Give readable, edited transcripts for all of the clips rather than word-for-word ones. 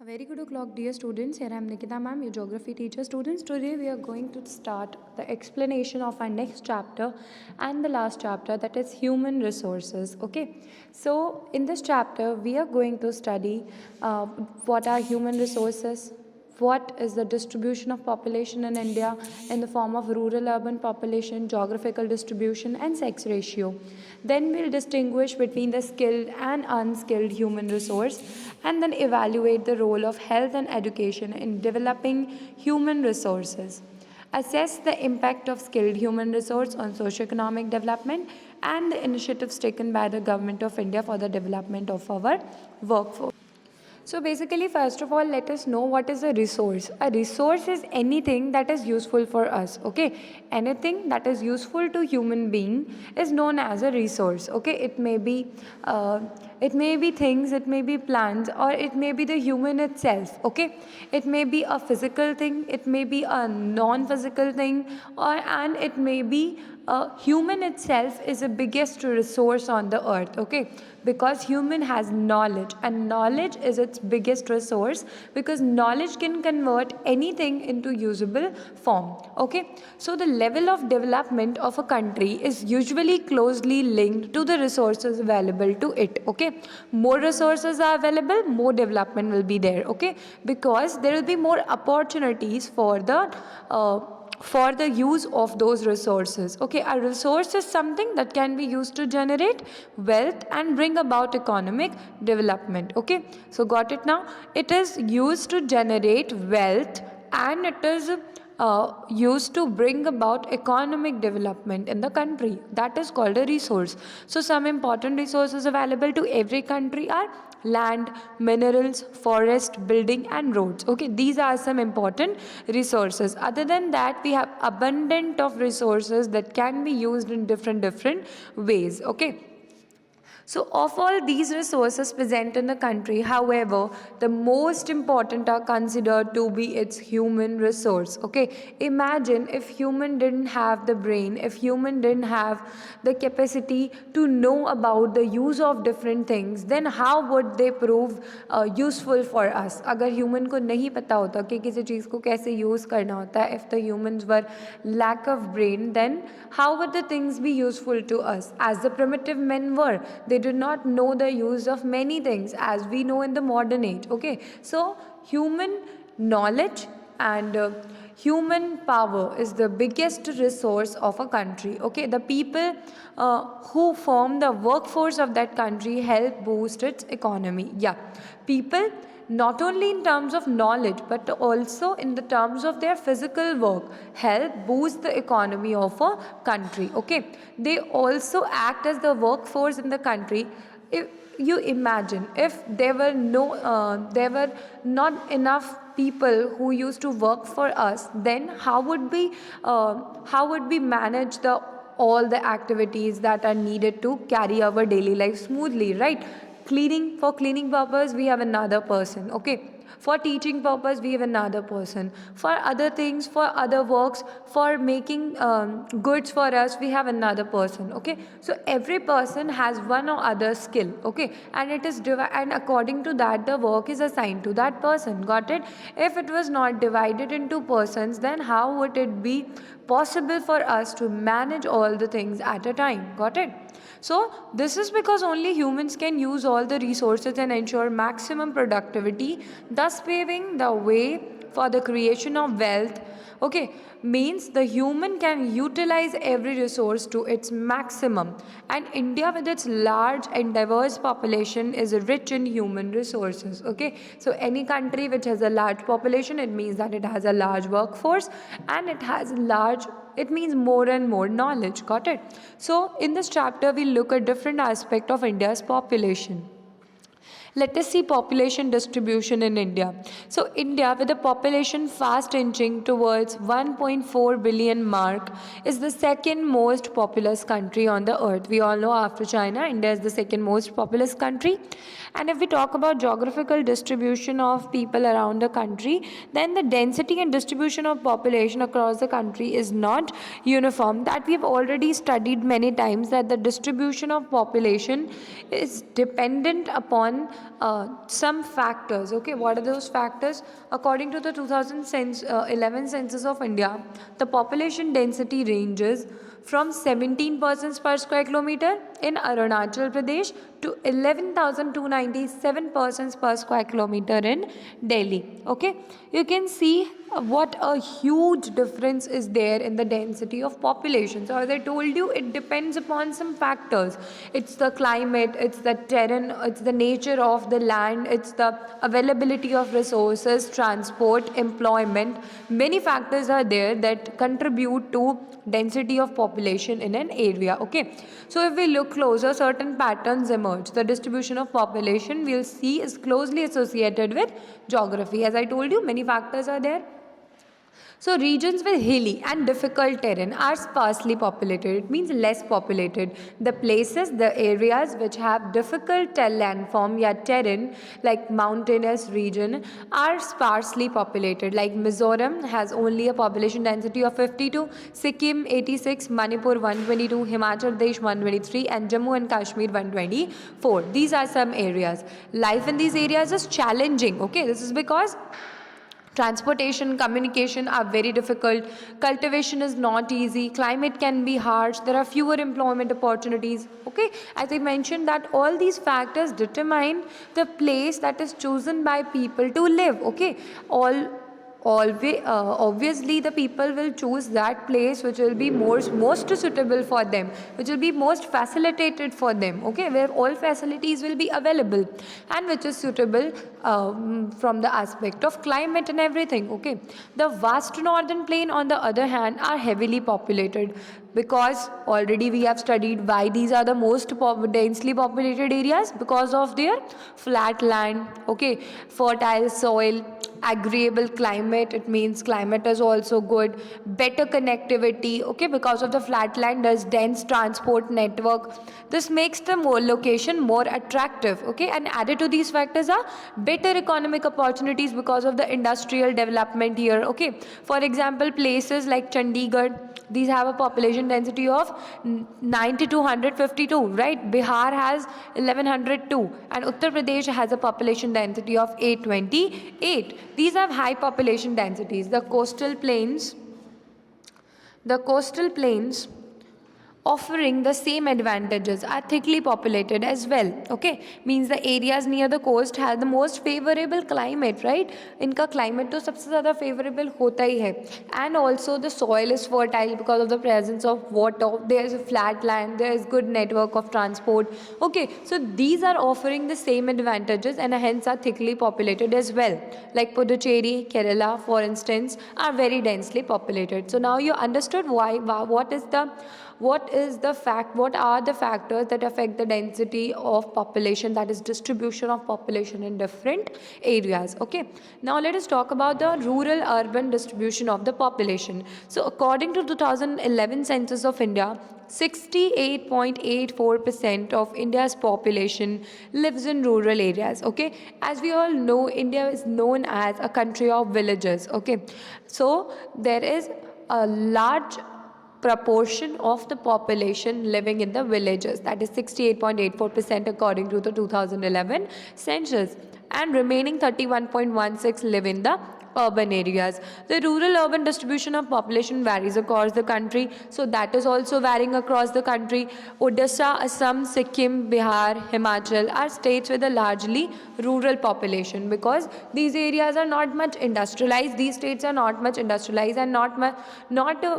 A very good o'clock, dear students. Here I am Nikita ma'am, your geography teacher. Students, today we are going to start the explanation of our next chapter and the last chapter, that is human resources. Okay, so in this chapter we are going to study what are human resources, what is the distribution of population in India in the form of rural-urban population, geographical distribution and sex ratio. Then we'll distinguish between the skilled and unskilled human resource and then evaluate the role of health and education in developing human resources. Assess the impact of skilled human resource on socio-economic development and the initiatives taken by the Government of India for the development of our workforce. So basically, first of all, let us know what is a resource. A resource is anything that is useful for us. Okay, anything that is useful to human being is known as a resource. Okay, it may be things, it may be plants, or it may be the human itself. Okay, it may be a physical thing, it may be a non-physical thing, and it may be human itself is the biggest resource on the earth. Okay, because human has knowledge, and knowledge is its biggest resource because knowledge can convert anything into usable form. Okay, so the level of development of a country is usually closely linked to the resources available to it. Okay, more resources are available, more development will be there. Okay, because there will be more opportunities for the use of those resources. Okay, a resource is something that can be used to generate wealth and bring about economic development. Okay, so got it now? It is used to generate wealth and it is used to bring about economic development in the country. That is called a resource. So some important resources available to every country are land, minerals, forest, building and roads. Okay, these are some important resources. Other than that, we have abundant of resources that can be used in different ways. Okay, so of all these resources present in the country, however, the most important are considered to be its human resource. Okay, imagine if human didn't have the brain, if human didn't have the capacity to know about the use of different things, then how would they prove useful for us? अगर human को नहीं पता होता कि किसी चीज़ को कैसे use करना होता है, if the humans were lack of brain, then how would the things be useful to us? As the primitive men were, they did not know the use of many things as we know in the modern age. Okay, so human knowledge and human power is the biggest resource of a country. Okay, the people who form the workforce of that country help boost its economy. Yeah, people not only in terms of knowledge but also in the terms of their physical work help boost the economy of a country. Okay, they also act as the workforce in the country. If you imagine if there were not enough people who used to work for us, then how would we manage the all the activities that are needed to carry our daily life smoothly, right? For cleaning purpose we have another person. Okay, for teaching purpose we have another person, for other things, for other works, for making goods for us we have another person. Okay, so every person has one or other skill. Okay, and it is and according to that the work is assigned to that person. Got it? If it was not divided into persons, then how would it be possible for us to manage all the things at a time? Got it? So this is because only humans can use all the resources and ensure maximum productivity, thus paving the way for the creation of wealth. Okay, means the human can utilize every resource to its maximum, and India with its large and diverse population is rich in human resources. Okay, so any country which has a large population, it means that it has a large workforce and it means more and more knowledge. Got it? So in this chapter we look at different aspect of India's population. Let us see population distribution in India. So India, with a population fast inching towards 1.4 billion mark, is the second most populous country on the earth. We all know after China, India is the second most populous country. And if we talk about geographical distribution of people around the country, then the density and distribution of population across the country is not uniform. That we have already studied many times, that the distribution of population is dependent upon some factors. Okay, what are those factors? According to the 2011 census of India, the population density ranges from 17 persons per square kilometer in Arunachal Pradesh to 11,297 persons per square kilometer in Delhi. Okay, you can see what a huge difference is there in the density of population. So as I told you, it depends upon some factors. It's the climate, it's the terrain, it's the nature of the land, it's the availability of resources, transport, employment. Many factors are there that contribute to density of population in an area. Okay, so if we look closer, certain patterns emerge. The distribution of population we'll see is closely associated with geography. As I told you, many factors are there. So regions with hilly and difficult terrain are sparsely populated. It means less populated. The places, the areas which have difficult landform या terrain like mountainous region are sparsely populated. Like Mizoram has only a population density of 52, Sikkim 86, Manipur 122, Himachal Pradesh 123 and Jammu and Kashmir 124. These are some areas. Life in these areas is challenging. Okay, this is because transportation, communication are very difficult. Cultivation is not easy. Climate can be harsh. There are fewer employment opportunities. Okay, as I mentioned that all these factors determine the place that is chosen by people to live. Okay, obviously the people will choose that place which will be most suitable for them, which will be most facilitated for them. Okay, where all facilities will be available and which is suitable from the aspect of climate and everything. Okay, the vast northern plain on the other hand are heavily populated, because already we have studied why these are the most densely populated areas, because of their flat land. Okay, fertile soil, agreeable climate. It means climate is also good, better connectivity. Okay, because of the flat land there's dense transport network. This makes the location more attractive. Okay, and added to these factors are better economic opportunities because of the industrial development here. Okay, for example, places like Chandigarh, these have a population density of 9,252, right? Bihar has 1102 and Uttar Pradesh has a population density of 828. These have high population densities. The coastal plains offering the same advantages are thickly populated as well. Okay, means the areas near the coast have the most favorable climate, right? इनका climate तो सबसे ज़्यादा favorable होता ही है. And also the soil is fertile because of the presence of water. There is a flat land, there is good network of transport. Okay, so these are offering the same advantages and hence are thickly populated as well. Like Puducherry, Kerala, for instance, are very densely populated. So now you understood what are the factors that affect the density of population, that is distribution of population in different areas. Okay, now let us talk about the rural urban distribution of the population. So according to 2011 census of India, 68.84% of India's population lives in rural areas. Okay, as we all know, India is known as a country of villages. Okay, so there is a large proportion of the population living in the villages, that is 68.84% according to the 2011 census, and remaining 31.16 live in the urban areas. The rural urban distribution of population varies across the country, so that is also varying across the country. Odisha, Assam, Sikkim, Bihar, Himachal are states with a largely rural population because these areas are not much industrialized. These states are not much industrialized and not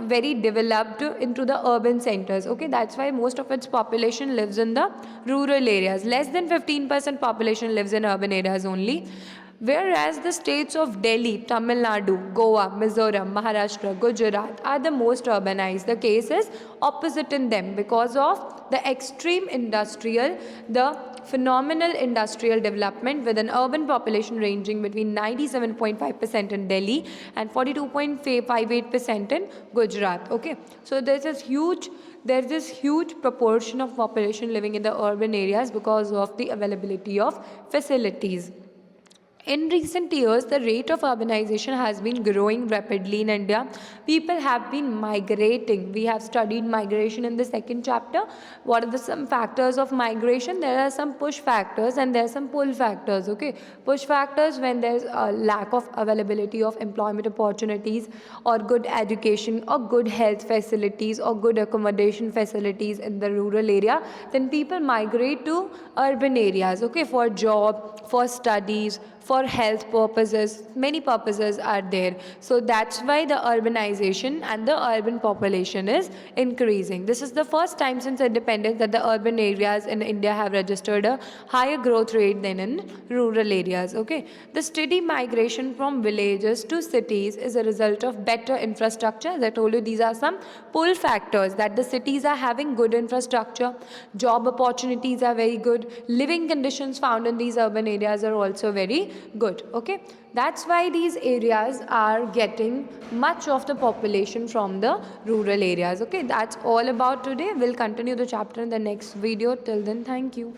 very developed into the urban centers. Okay, that's why most of its population lives in the rural areas. Less than 15% population lives in urban areas only. Whereas the states of Delhi, Tamil Nadu, Goa, Mizoram, Maharashtra, Gujarat are the most urbanized. The case is opposite in them because of the extreme industrial, the phenomenal industrial development with an urban population ranging between 97.5% in Delhi and 42.58% in Gujarat. Okay, so there's this huge proportion of population living in the urban areas because of the availability of facilities. In recent years, the rate of urbanization has been growing rapidly in India. People have been migrating. We have studied migration in the second chapter. What are the some factors of migration? There are some push factors and there are some pull factors. Okay, push factors when there's a lack of availability of employment opportunities or good education or good health facilities or good accommodation facilities in the rural area. Then people migrate to urban areas. Okay, for job, for studies, for health purposes, many purposes are there. So that's why the urbanization and the urban population is increasing. This is the first time since independence that the urban areas in India have registered a higher growth rate than in rural areas. Okay, the steady migration from villages to cities is a result of better infrastructure. As I told you, these are some pull factors, that the cities are having good infrastructure, job opportunities are very good, living conditions found in these urban areas are also very good. Okay, that's why these areas are getting much of the population from the rural areas. Okay, that's all about today. We'll continue the chapter in the next video. Till then, thank you.